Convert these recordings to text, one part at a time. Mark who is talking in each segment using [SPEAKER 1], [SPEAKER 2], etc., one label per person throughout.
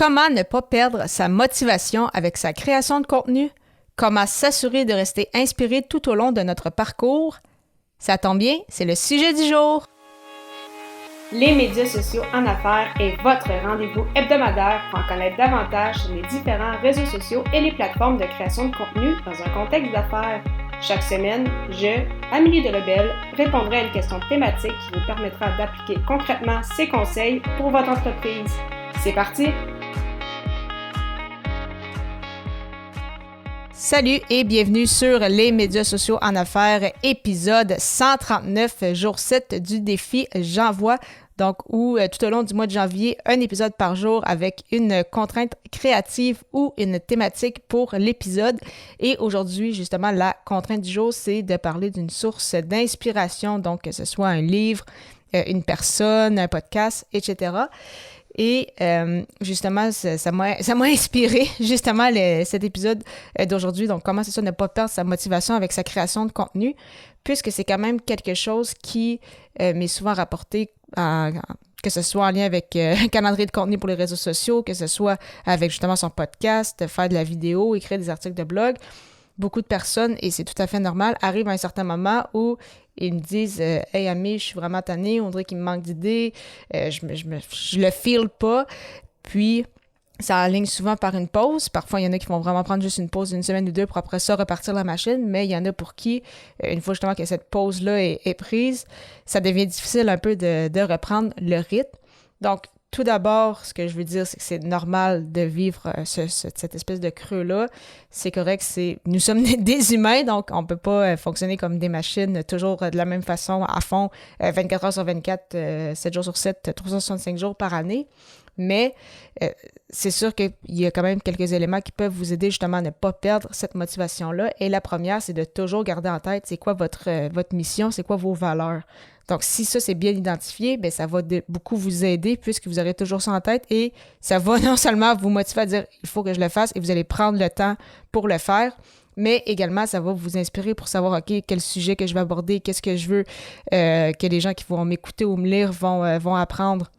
[SPEAKER 1] Comment ne pas perdre sa motivation avec sa création de contenu? Comment s'assurer de rester inspiré tout au long de notre parcours? Ça tombe bien, c'est le sujet du jour!
[SPEAKER 2] Les médias sociaux en affaires est votre rendez-vous hebdomadaire pour en connaître davantage sur les différents réseaux sociaux et les plateformes de création de contenu dans un contexte d'affaires. Chaque semaine, je, Amélie Delebel, répondrai à une question thématique qui vous permettra d'appliquer concrètement ces conseils pour votre entreprise. C'est parti!
[SPEAKER 1] Salut et bienvenue sur les médias sociaux en affaires, épisode 139, jour 7 du défi J'envoie. Donc, où tout au long du mois de janvier, un épisode par jour avec une contrainte créative ou une thématique pour l'épisode. Et aujourd'hui, justement, la contrainte du jour, c'est de parler d'une source d'inspiration, donc que ce soit un livre, une personne, un podcast, etc. Et justement, ça m'a inspiré justement cet épisode d'aujourd'hui. Donc, comment c'est ça ne pas perdre sa motivation avec sa création de contenu, puisque c'est quand même quelque chose qui m'est souvent rapporté, que ce soit en lien avec un calendrier de contenu pour les réseaux sociaux, que ce soit avec justement son podcast, faire de la vidéo, écrire des articles de blog. Beaucoup de personnes, et c'est tout à fait normal, arrivent à un certain moment où ils me disent « Hey, Amé, je suis vraiment tannée, on dirait qu'il me manque d'idées, je le feel pas. » Puis, ça aligne souvent par une pause. Parfois, il y en a qui vont vraiment prendre juste une pause d'une semaine ou deux pour après ça repartir la machine, mais il y en a pour qui, une fois justement que cette pause-là est prise, ça devient difficile un peu de reprendre le rythme. Donc, tout d'abord, ce que je veux dire, c'est que c'est normal de vivre cette espèce de creux-là. C'est correct, nous sommes des humains, donc on ne peut pas fonctionner comme des machines toujours de la même façon, à fond, 24 heures sur 24, 7 jours sur 7, 365 jours par année. Mais c'est sûr qu'il y a quand même quelques éléments qui peuvent vous aider justement à ne pas perdre cette motivation-là. Et la première, c'est de toujours garder en tête c'est quoi votre mission, c'est quoi vos valeurs. Donc, si ça, c'est bien identifié, bien, ça va beaucoup vous aider puisque vous aurez toujours ça en tête et ça va non seulement vous motiver à dire « il faut que je le fasse » et vous allez prendre le temps pour le faire, mais également, ça va vous inspirer pour savoir, OK, quel sujet que je vais aborder, qu'est-ce que je veux que les gens qui vont m'écouter ou me lire vont apprendre.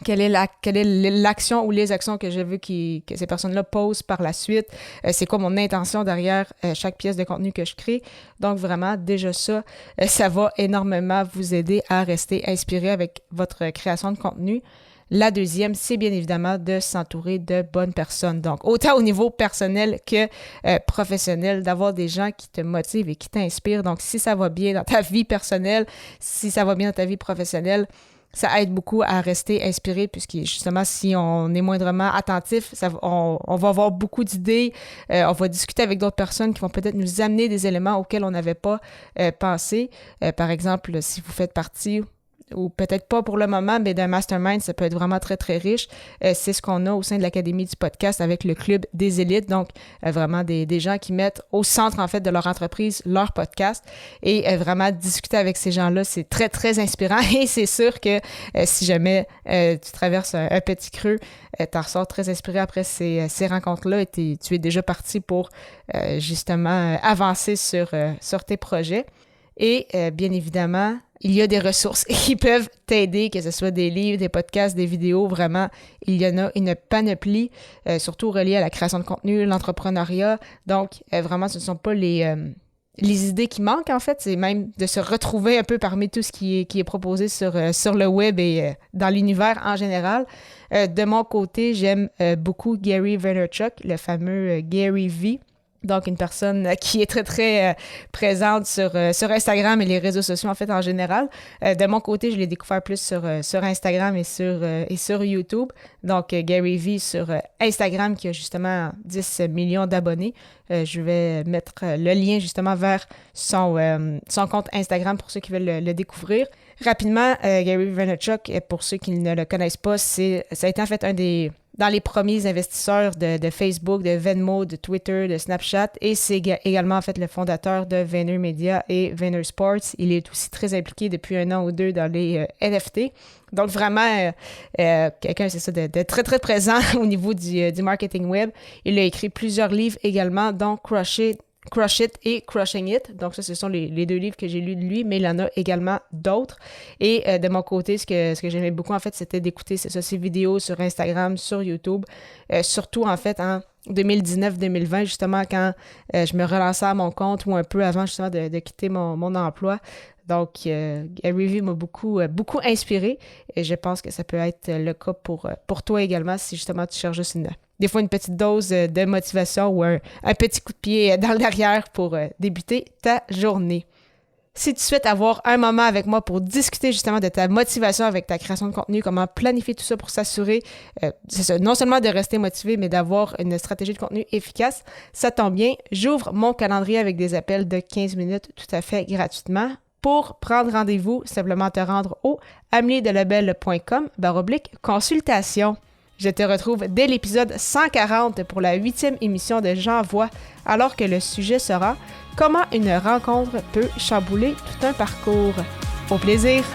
[SPEAKER 1] Quelle est l'action ou les actions que je veux que ces personnes-là posent par la suite? C'est quoi mon intention derrière chaque pièce de contenu que je crée? Donc vraiment, déjà ça, ça va énormément vous aider à rester inspiré avec votre création de contenu. La deuxième, c'est bien évidemment de s'entourer de bonnes personnes. Donc, autant au niveau personnel que professionnel, d'avoir des gens qui te motivent et qui t'inspirent. Donc, si ça va bien dans ta vie personnelle, si ça va bien dans ta vie professionnelle, ça aide beaucoup à rester inspiré puisque justement, si on est moindrement attentif, on va avoir beaucoup d'idées, on va discuter avec d'autres personnes qui vont peut-être nous amener des éléments auxquels on n'avait pas pensé. Par exemple, si vous faites partie, ou peut-être pas pour le moment, mais d'un mastermind, ça peut être vraiment très, très riche. C'est ce qu'on a au sein de l'Académie du podcast avec le Club des élites. Donc, vraiment des gens qui mettent au centre, en fait, de leur entreprise, leur podcast. Et vraiment, discuter avec ces gens-là, c'est très, très inspirant. Et c'est sûr que si jamais tu traverses un petit creux, t'en ressors très inspiré après ces rencontres-là et tu es déjà parti pour, justement, avancer sur tes projets. Et bien évidemment, il y a des ressources qui peuvent t'aider, que ce soit des livres, des podcasts, des vidéos. Vraiment, il y en a une panoplie, surtout reliée à la création de contenu, l'entrepreneuriat. Donc, vraiment, ce ne sont pas les idées qui manquent, en fait. C'est même de se retrouver un peu parmi tout ce qui est proposé sur le web et dans l'univers en général. De mon côté, j'aime beaucoup Gary Vaynerchuk, le fameux Gary V. Donc, une personne qui est très, très présente sur Instagram et les réseaux sociaux, en fait, en général. De mon côté, je l'ai découvert plus sur Instagram et sur YouTube. Donc, Gary V sur Instagram, qui a justement 10 millions d'abonnés. Je vais mettre le lien, justement, vers son compte Instagram pour ceux qui veulent le découvrir. Rapidement, Gary Vaynerchuk, pour ceux qui ne le connaissent pas, ça a été en fait dans les premiers investisseurs de Facebook, de Venmo, de Twitter, de Snapchat, et c'est également en fait le fondateur de VaynerMedia et VaynerSports. Il est aussi très impliqué depuis 1 an ou 2 dans les NFT. Donc vraiment, quelqu'un, c'est ça, de très très présent au niveau du marketing web. Il a écrit plusieurs livres également, dont Crush It! Crush It et Crushing It. Donc ça, ce sont les deux livres que j'ai lus de lui, mais il en a également d'autres. Et de mon côté, ce que j'aimais beaucoup, en fait, c'était d'écouter ses vidéos sur Instagram, sur YouTube. Surtout, en fait, en 2019-2020, justement, quand je me relançais à mon compte ou un peu avant, justement, de quitter mon emploi. Donc, Gary Vee m'a beaucoup inspiré et je pense que ça peut être le cas pour toi également si justement tu cherches juste des fois une petite dose de motivation ou un petit coup de pied dans le derrière pour débuter ta journée. Si tu souhaites avoir un moment avec moi pour discuter justement de ta motivation avec ta création de contenu, comment planifier tout ça pour s'assurer, non seulement de rester motivé, mais d'avoir une stratégie de contenu efficace, ça tombe bien, j'ouvre mon calendrier avec des appels de 15 minutes tout à fait gratuitement. Pour prendre rendez-vous, simplement te rendre au ameliedelabel.com/consultation. Je te retrouve dès l'épisode 140 pour la 8e émission de J'envoie, alors que le sujet sera « Comment une rencontre peut chambouler tout un parcours ». Au plaisir!